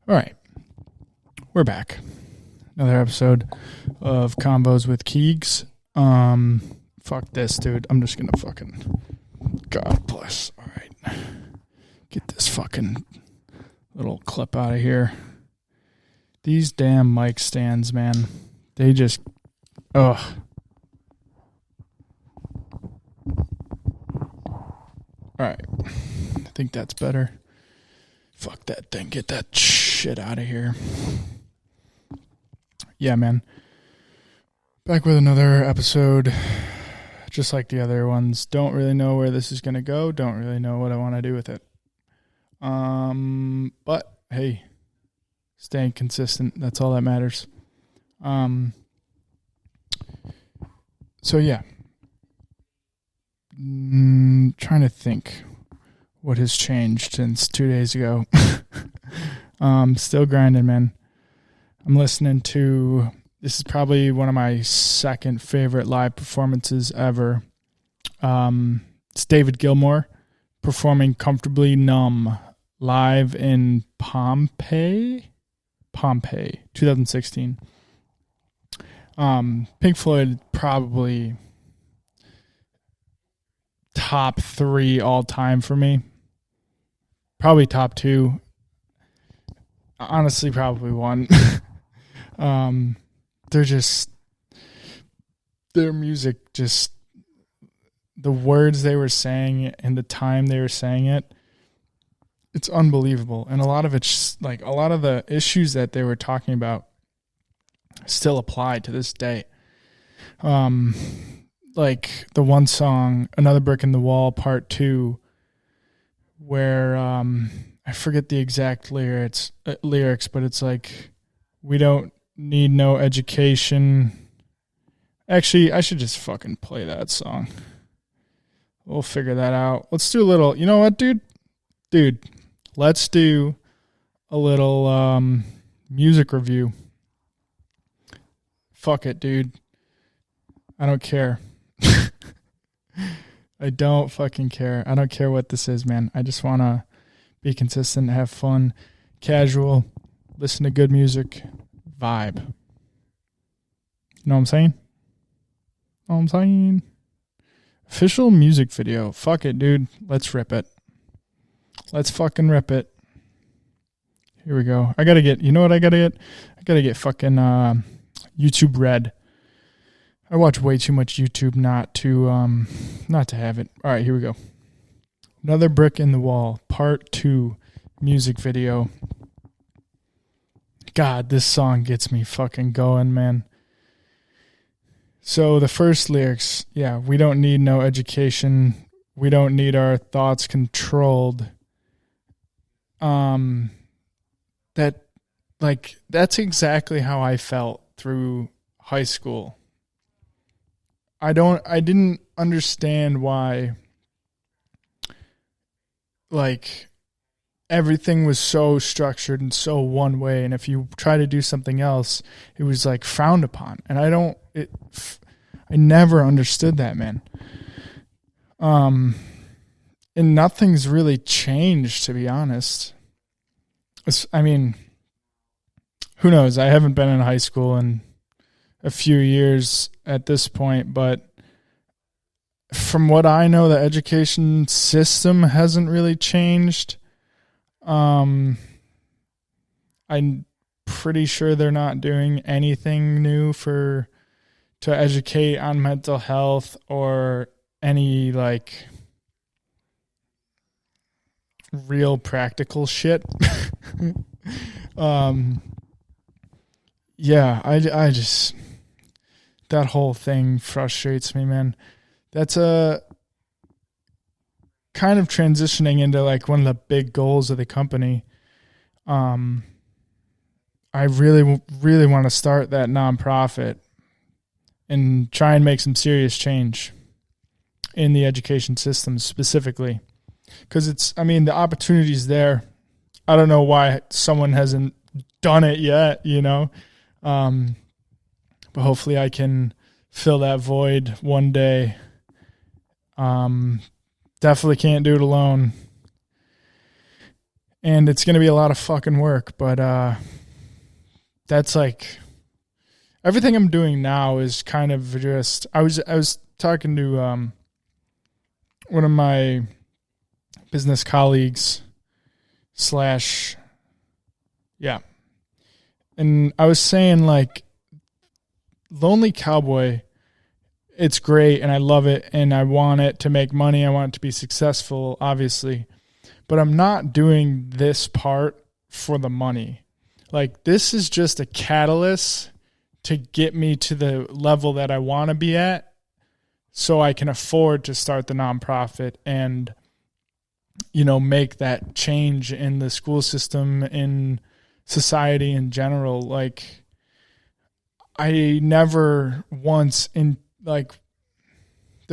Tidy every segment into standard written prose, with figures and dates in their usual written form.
All right, we're back. Another episode of CONVOS with KEEGS. Fuck this, dude. I'm just gonna fucking... God bless. All right. Get this fucking little clip out of here. These damn mic stands, man. They just... Ugh. All right. I think that's better. Fuck that thing. Get that shit out of here. Yeah, man. Back with another episode. Just like the other ones. Don't really know where this is going to go. Don't really know what I want to do with it. But, hey. Staying consistent. That's all that matters. So, yeah. Trying to think what has changed since 2 days ago. Still grinding, man. I'm listening to, this is probably one of my second favorite live performances ever. It's David Gilmour performing Comfortably Numb live in Pompeii, 2016. Pink Floyd, probably top 3 all time for me. Probably top 2. Honestly, probably 1. They're just, their music, just the words they were saying and the time they were saying it, it's unbelievable. And a lot of it's like, a lot of the issues that they were talking about still apply to this day. Like the one song, Another Brick in the Wall, Part 2, where I forget the exact lyrics, but it's like, we don't need no education. Actually, I should just fucking play that song. We'll figure that out. Let's do a little, you know what, dude? Let's do a little music review. Fuck it, dude. I don't care. I don't fucking care. I don't care what this is, man. I just want to be consistent, have fun, casual, listen to good music, vibe. You know what I'm saying? Official music video. Fuck it, dude. Let's rip it. Let's fucking rip it. Here we go. I gotta get, you know what I gotta get? I gotta get fucking YouTube Red. I watch way too much YouTube not to have it. All right, here we go. Another Brick in the Wall, Part 2, music video. God, this song gets me fucking going, man. So the first lyrics, yeah, we don't need no education. We don't need our thoughts controlled. That's exactly how I felt through high school. I didn't understand why, like, everything was so structured and so one way, and if you try to do something else, it was like frowned upon. And I never understood that, man. And nothing's really changed, to be honest. I mean, who knows? I haven't been in high school in a few years at this point, but from what I know, the education system hasn't really changed. I'm pretty sure they're not doing anything new to educate on mental health or any like real practical shit. Yeah, I just, that whole thing frustrates me, man. That's a kind of transitioning into like one of the big goals of the company. I really, really want to start that nonprofit and try and make some serious change in the education system specifically. Because the opportunity's there. I don't know why someone hasn't done it yet, you know. But hopefully I can fill that void one day. Definitely can't do it alone. And it's going to be a lot of fucking work, but that's like everything I'm doing now is kind of just I was talking to one of my business colleagues and I was saying like Lonely Cowboy, it's great and I love it and I want it to make money. I want it to be successful, obviously. But I'm not doing this part for the money. Like, this is just a catalyst to get me to the level that I want to be at so I can afford to start the nonprofit and, you know, make that change in the school system, in society in general. Like, I never once the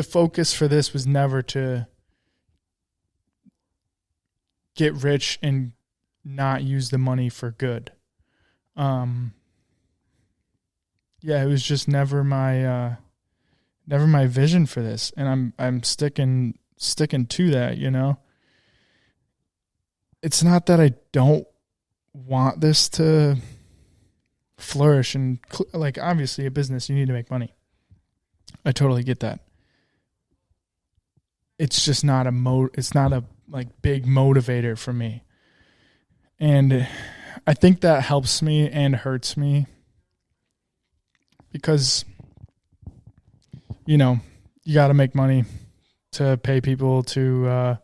focus for this was never to get rich and not use the money for good. It was just never my vision for this, and I'm sticking to that, you know. It's not that I don't want this to flourish and like, obviously a business, you need to make money. I totally get that. It's just not it's not a like big motivator for me. And I think that helps me and hurts me because, you know, you got to make money to pay people, to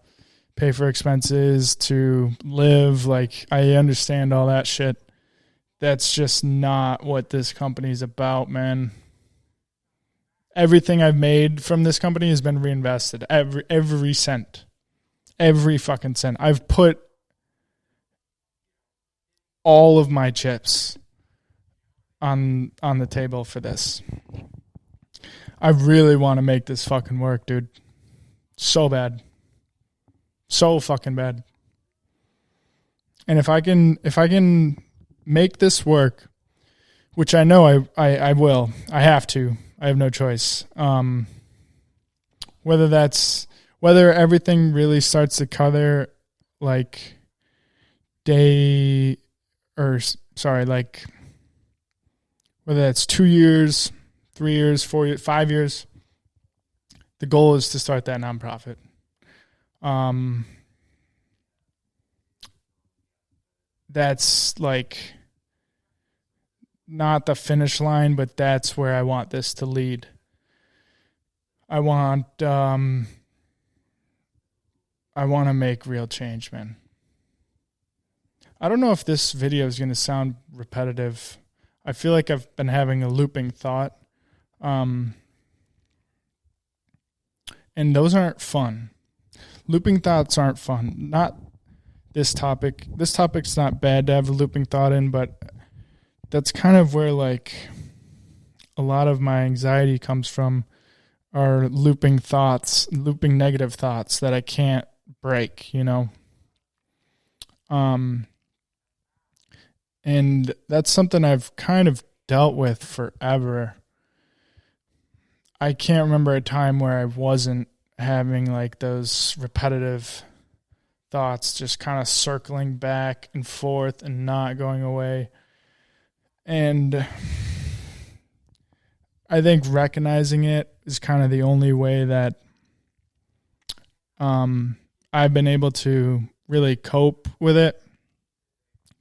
pay for expenses, to live. Like, I understand all that shit. That's just not what this company is about, man. Everything I've made from this company has been reinvested. Every cent. Every fucking cent. I've put all of my chips on the table for this. I really want to make this fucking work, dude. So bad. So fucking bad. And if I can make this work, which I know I will. I have to. I have no choice. Whether everything really starts to color like whether that's 2 years, 3 years, 4 years, 5 years, the goal is to start that nonprofit. That's like not the finish line, but that's where I want this to lead. I want to make real change, man. I don't know if this video is going to sound repetitive. I feel like I've been having a looping thought. And those aren't fun. Looping thoughts aren't fun. Not this topic. This topic's not bad to have a looping thought in, but that's kind of where like a lot of my anxiety comes from, are looping thoughts, looping negative thoughts that I can't break, you know? And that's something I've kind of dealt with forever. I can't remember a time where I wasn't having like those repetitive thoughts just kind of circling back and forth and not going away. And I think recognizing it is kind of the only way that I've been able to really cope with it.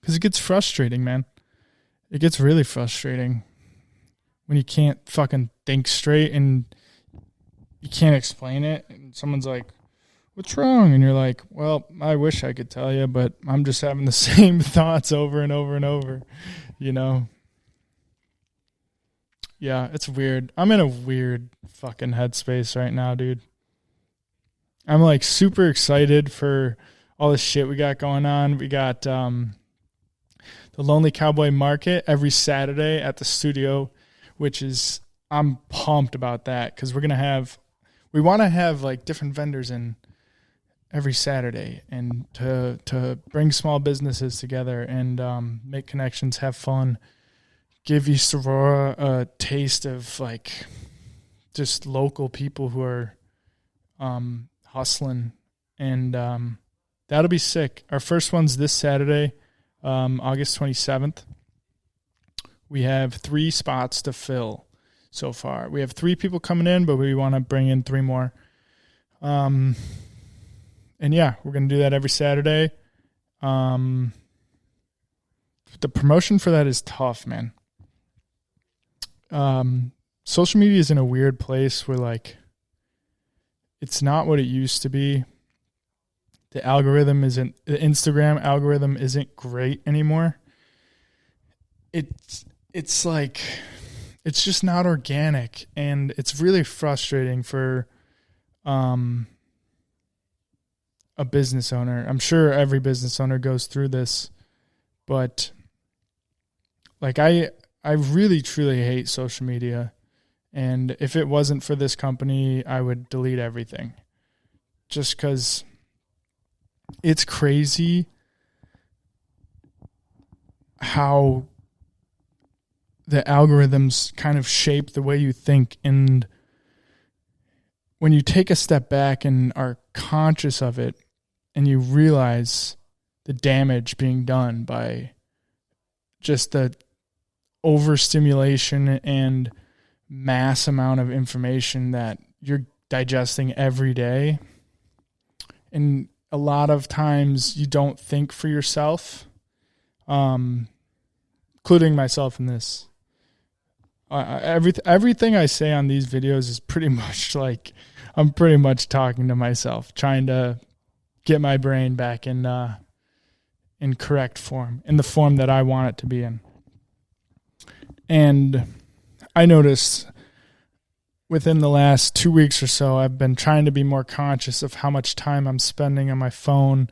Because it gets frustrating, man. It gets really frustrating when you can't fucking think straight and you can't explain it. And someone's like, what's wrong? And you're like, well, I wish I could tell you, but I'm just having the same thoughts over and over and over, you know? Yeah, it's weird. I'm in a weird fucking headspace right now, dude. I'm like super excited for all the shit we got going on. We got the Lonely Cowboy Market every Saturday at the studio, which is, I'm pumped about that because we want to have like different vendors in every Saturday and to bring small businesses together and make connections, have fun, give East Aurora a taste of like just local people who are hustling and that'll be sick. Our first one's this Saturday, August 27th. We have 3 spots to fill so far. We have 3 people coming in, but we want to bring in 3 more. And yeah, we're going to do that every Saturday. The promotion for that is tough, man. Social media is in a weird place where, like, it's not what it used to be. The Instagram algorithm isn't great anymore. It's like, it's just not organic, and it's really frustrating for a business owner. I'm sure every business owner goes through this, but like I really truly hate social media, and if it wasn't for this company, I would delete everything, just because it's crazy how the algorithms kind of shape the way you think. And when you take a step back and are conscious of it, and you realize the damage being done by just the overstimulation and mass amount of information that you're digesting every day. And a lot of times you don't think for yourself, including myself in this. Everything I say on these videos is pretty much like I'm pretty much talking to myself, trying to get my brain back in correct form, in the form that I want it to be in. And I noticed within the last 2 weeks or so, I've been trying to be more conscious of how much time I'm spending on my phone,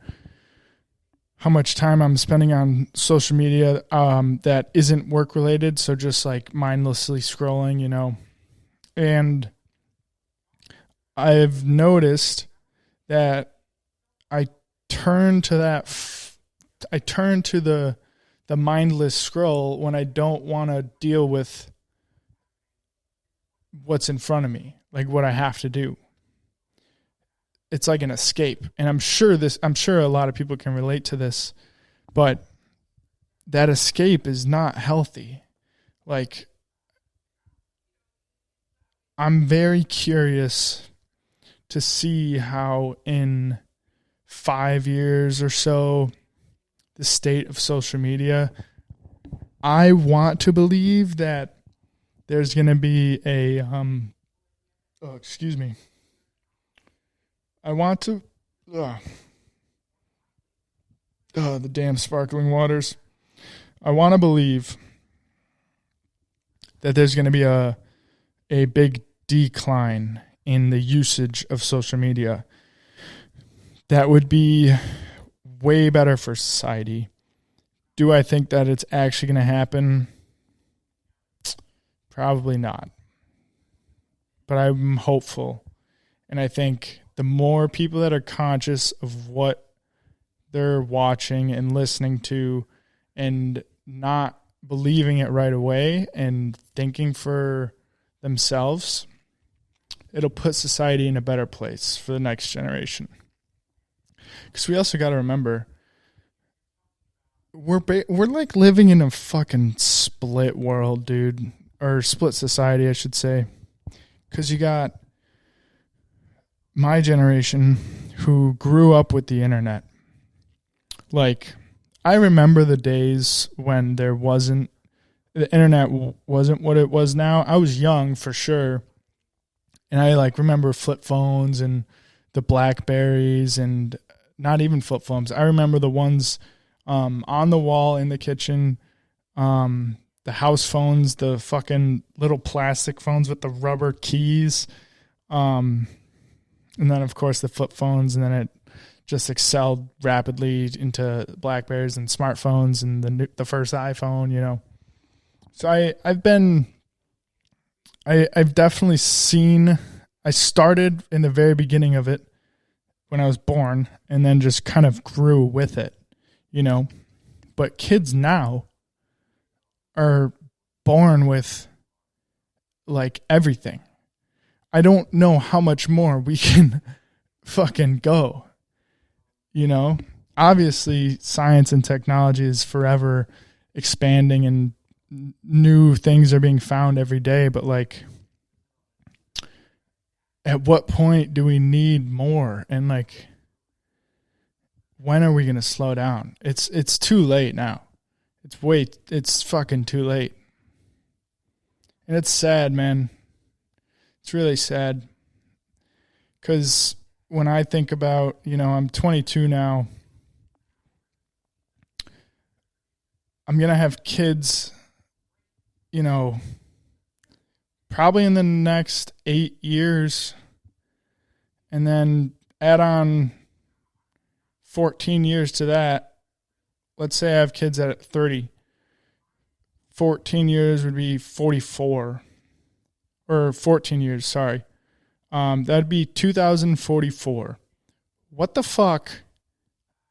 how much time I'm spending on social media that isn't work related. So just like mindlessly scrolling, you know. And I've noticed that I turn to the mindless scroll when I don't want to deal with what's in front of me, like what I have to do. It's like an escape. And I'm sure a lot of people can relate to this, but that escape is not healthy. Like, I'm very curious to see how in 5 years or so, the state of social media, I want to believe that there's going to be a, the damn sparkling waters. I want to believe that there's going to be a big decline in the usage of social media. That would be way better for society. Do I think that it's actually going to happen? Probably not. But I'm hopeful. And I think the more people that are conscious of what they're watching and listening to and not believing it right away and thinking for themselves, it'll put society in a better place for the next generation. Because we also got to remember, we're like living in a fucking split world, dude. Or split society, I should say. Because you got my generation who grew up with the internet. Like, I remember the days when the internet wasn't what it was now. I was young for sure. And I remember flip phones and the Blackberries, and not even flip phones. I remember the ones on the wall in the kitchen, the house phones, the fucking little plastic phones with the rubber keys. And then, of course, the flip phones. And then it just excelled rapidly into Blackberries and smartphones and the first iPhone, you know. So I've definitely seen, I started in the very beginning of it when I was born and then just kind of grew with it, you know. But kids now are born with everything. I don't know how much more we can fucking go. You know, obviously science and technology is forever expanding and new things are being found every day. But like, at what point do we need more? And like, when are we going to slow down? It's too late now. It's fucking too late. And it's sad, man. It's really sad. Because when I think about, you know, I'm 22 now. I'm going to have kids, you know, probably in the next 8 years. And then add on 14 years to that. Let's say I have kids at 30. 14 years would be 44. Or 14 years, sorry. That'd be 2044. What the fuck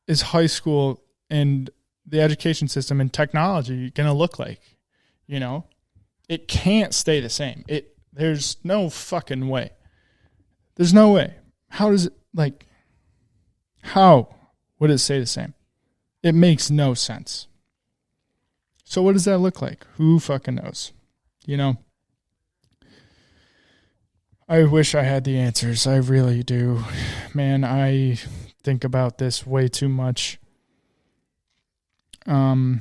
is high school and the education system and technology going to look like? You know? It can't stay the same. There's no fucking way. There's no way. How does it, like, how would it stay the same? It makes no sense. So what does that look like? Who fucking knows? You know? I wish I had the answers. I really do. Man, I think about this way too much. And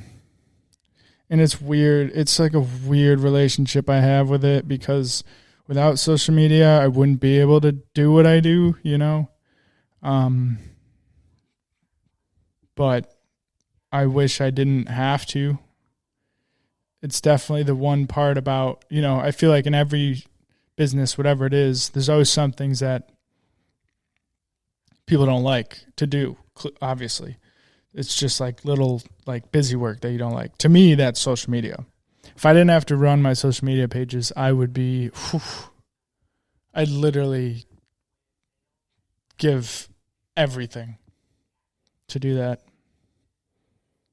it's weird. It's like a weird relationship I have with it because without social media, I wouldn't be able to do what I do, you know? But I wish I didn't have to. It's definitely the one part about, you know, I feel like in every business, whatever it is, there's always some things that people don't like to do, obviously. It's just like little like busy work that you don't like. To me, that's social media. If I didn't have to run my social media pages, I would be, I'd literally give everything to do that.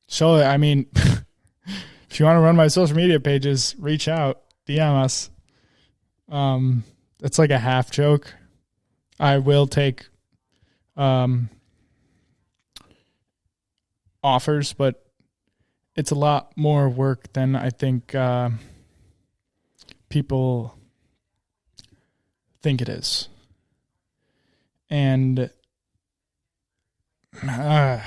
So, I mean, if you want to run my social media pages, reach out, DM us. It's like a half joke. I will take offers, but it's a lot more work than I think people think it is. And I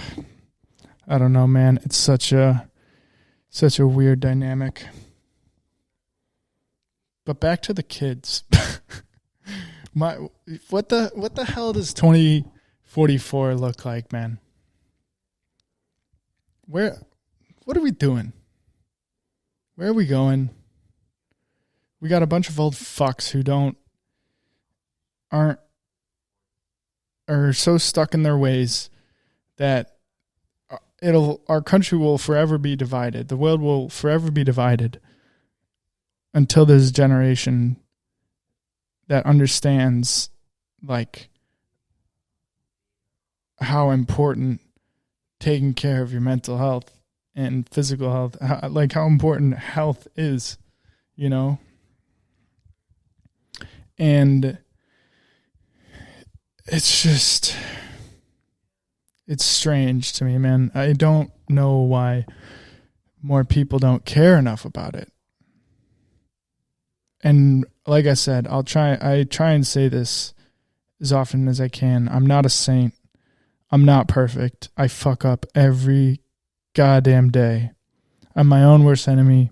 don't know, man. It's such a weird dynamic. But back to the kids. What the hell does 2044 look like, man? What are we doing? Where are we going? We got a bunch of old fucks who are so stuck in their ways that our country will forever be divided. The world will forever be divided until there's a generation that understands like how important taking care of your mental health and physical health, how important health is, you know? And it's strange to me, man. I don't know why more people don't care enough about it. And like I said, I try and say this as often as I can. I'm not a saint. I'm not perfect. I fuck up every goddamn day. I'm my own worst enemy.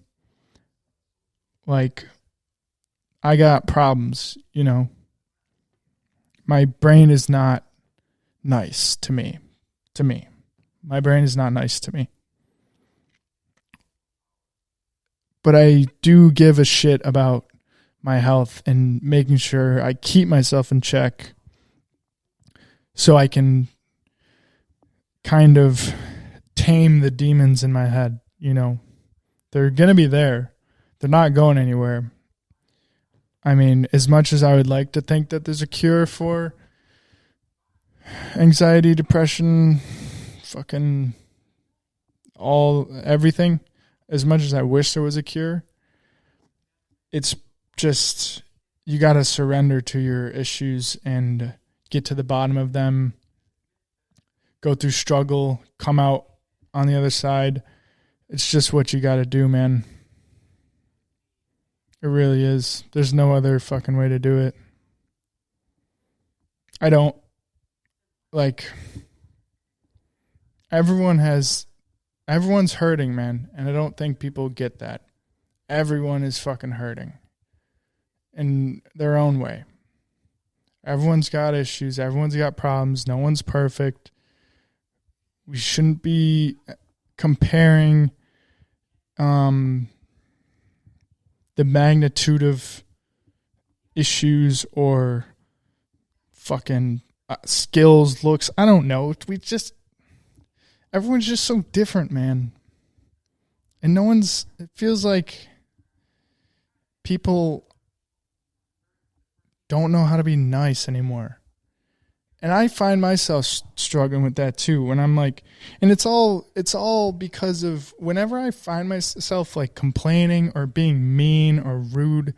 Like, I got problems, you know. My brain is not nice to me. My brain is not nice to me. But I do give a shit about my health and making sure I keep myself in check so I can kind of tame the demons in my head, you know. They're going to be there. They're not going anywhere. I mean, as much as I would like to think that there's a cure for anxiety, depression, fucking everything, as much as I wish there was a cure, it's just, you got to surrender to your issues and get to the bottom of them go through struggle, come out on the other side. It's just what you got to do, man. It really is. There's no other fucking way to do it. I don't, like, everyone's hurting, man. And I don't think people get that. Everyone is fucking hurting in their own way. Everyone's got issues. Everyone's got problems. No one's perfect. We shouldn't be comparing the magnitude of issues or fucking skills, looks. I don't know. Everyone's just so different, man. And it feels like people don't know how to be nice anymore. And I find myself struggling with that too. When I'm like, and it's all because of whenever I find myself like complaining or being mean or rude,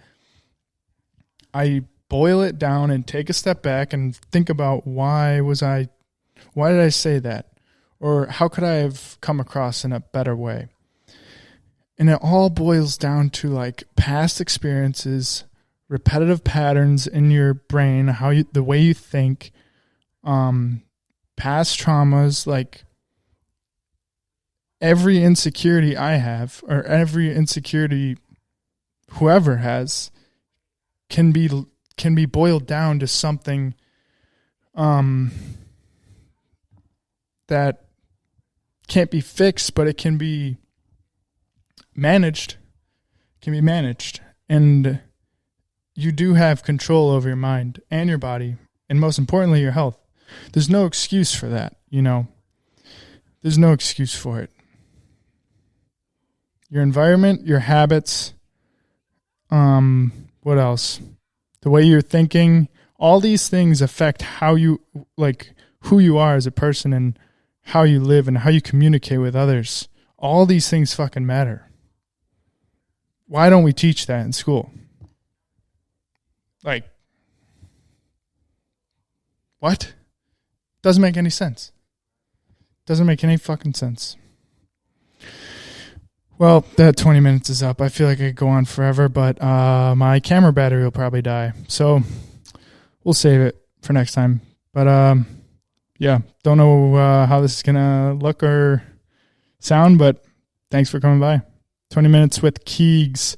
I boil it down and take a step back and think about why did I say that? Or how could I have come across in a better way? And it all boils down to like past experiences, repetitive patterns in your brain, the way you think, past traumas. Like every insecurity I have, or every insecurity whoever has, can be boiled down to something that can't be fixed, but it can be managed. And you do have control over your mind and your body, and most importantly, your health. There's no excuse for that, you know. There's no excuse for it. Your environment, your habits, what else? The way you're thinking, all these things affect how you, like, who you are as a person and how you live and how you communicate with others. All these things fucking matter. Why don't we teach that in school? Like, what? Doesn't make any sense. Doesn't make any fucking sense. Well, that 20 minutes is up. I feel like I could go on forever, but my camera battery will probably die. So we'll save it for next time. But yeah, don't know how this is going to look or sound, but thanks for coming by. 20 minutes with KEEGS.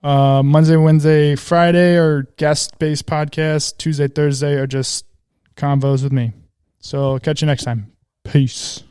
Monday, Wednesday, Friday are guest-based podcasts. Tuesday, Thursday are just convos with me. So catch you next time. Peace.